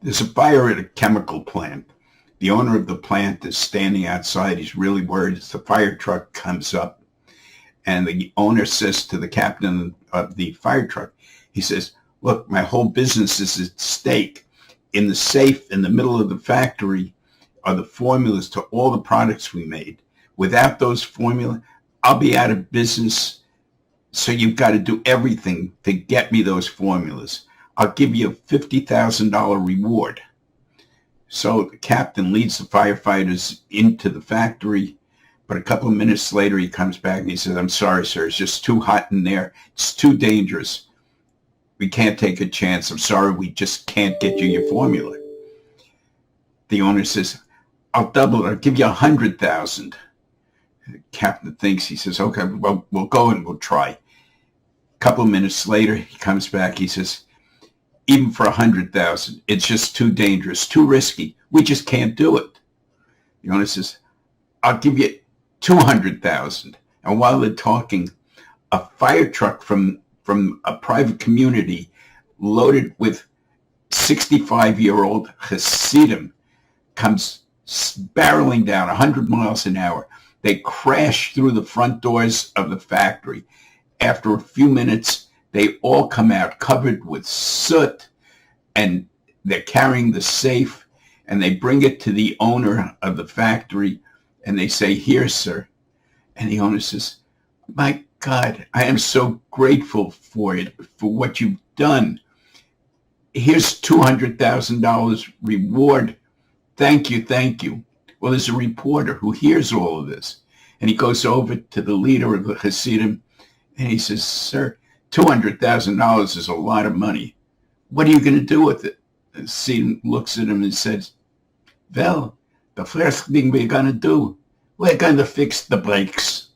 There's a fire at a chemical plant. The owner of the plant is standing outside. He's really worried as the fire truck comes up. And the owner says to the captain of the fire truck, he says, look, my whole business is at stake. In the safe in the middle of the factory are the formulas to all the products we made. Without those formulas, I'll be out of business. So you've got to do everything to get me those formulas. I'll give you a $50,000 reward. So the captain leads the firefighters into the factory, but a couple of minutes later he comes back and he says, I'm sorry, sir, it's just too hot in there. It's too dangerous. We can't take a chance. I'm sorry, we just can't get you your formula. The owner says, I'll double it. I'll give you 100,000. The captain thinks, he says, okay, well, we'll go and we'll try. A couple of minutes later, he comes back. He says, even for 100,000, it's just too dangerous, too risky. We just can't do it. The owner says, I'll give you 200,000. And while they're talking, a fire truck from a private community loaded with 65-year-old Hasidim comes barreling down 100 miles an hour. They crash through the front doors of the factory. After a few minutes, they all come out covered with soot, and they're carrying the safe, and they bring it to the owner of the factory, and they say, here, sir. And the owner says, my God, I am so grateful for it, for what you've done. Here's $200,000 reward. Thank you, thank you. Well, there's a reporter who hears all of this, and he goes over to the leader of the Hasidim, and he says, sir, $200,000 is a lot of money. What are you going to do with it? The Hasidim looks at him and says, well, the first thing we're going to do, we're going to fix the brakes.